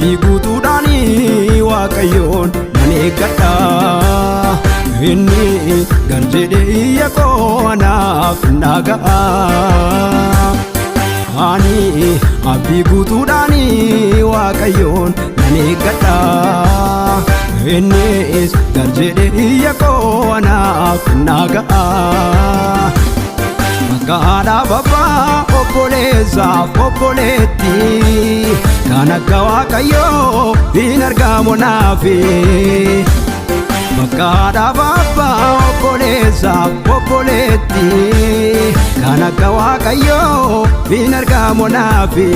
abdii guutuudhaani waaqayyoon nan eeggadha. Inni gar jedhee iyya koo anaaf dhaga'a. Ani abdii guutuudhaani waaqayyoon nan eeggadha. Innis gar jedhee iyya koo anaaf dhaga'a. Maqaadhaaf abbaa obboleessaaf obboleetti kan akka waaqayyoo hin argamu naafi. Maqaadhaaf abbaa obboleessaaf obboleetti kan akka waaqayyoo hin argamu naafi.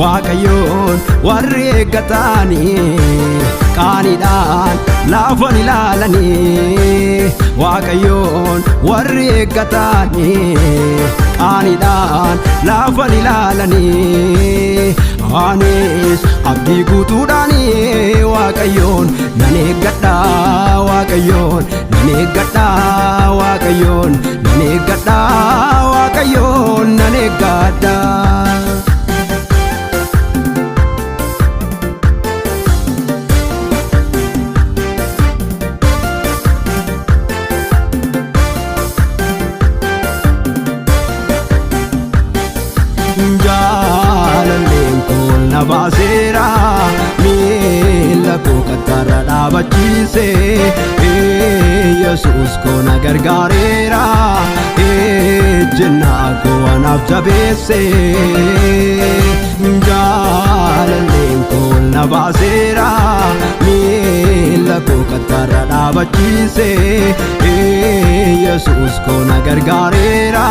Waaqayyoon warri eeggatanii qaaniidhaan lafa ilaalanii. Waaqayyoon warri eeggatanii qaaniidhaan lafa ilaalanii. Anis abdii guutuudhaani waaqayyoon nan eeggadha. Waaqayyoon nan eeggadha. Waaqayyoon nan eeggadha. Waaqayyoon nan eeggadha. Jaalalleen koo na baaseera miila koo kattaarra dhaabachiise. Yesuus koo na gargaareera ejjennaa koo anaaf jabeesse. Jaalalleen koo na baaseera miila koo kattaarra dhaabachiise. Yesuus koo na gargaareera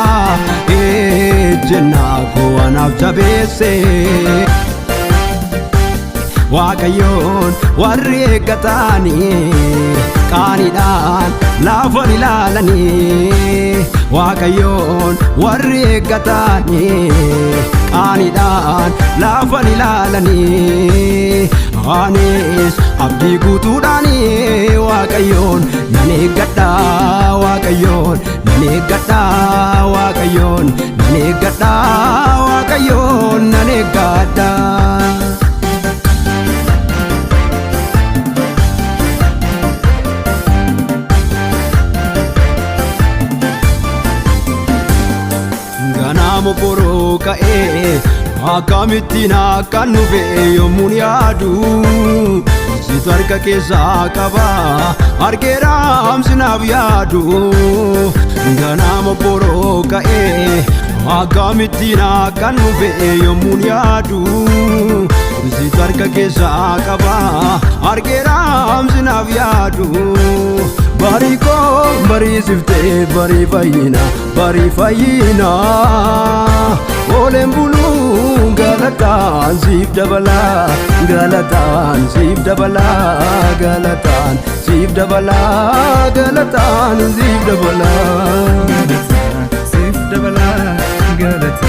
ejjennaa koo anaaf jabeesse. Waaqayyoon warri eeggatanii qaaniidhaan lafa ilaalanii. Waaqayyoon warri eeggatanii qaaniidhaan lafa ilaalanii. Anis abdii guutuudhaani waaqayyoon nan eeggadha. Waaqayyoon nan eeggadha. Waaqayyoon nan eeggadha. Waaqayyoon nan eeggadha. Ganama boroo ka'ee akkamittiin akkan dhufe yommuun yaadu. Situ harka keessaa qaba argeera hamsinaaf yaadu. Ganama boroo ka'ee akkamittiin akkan dhufe yommuun yaadu. Situ harka keessaa qaba argeera hamsinaaf yaadu. Barii koo bariisiftee barii fayyina barii fayyina. Ooleen buluu galataan siif dabala galataan siif dabala galataan siif dabala galataan siif dabala galataan siif dabala galataan.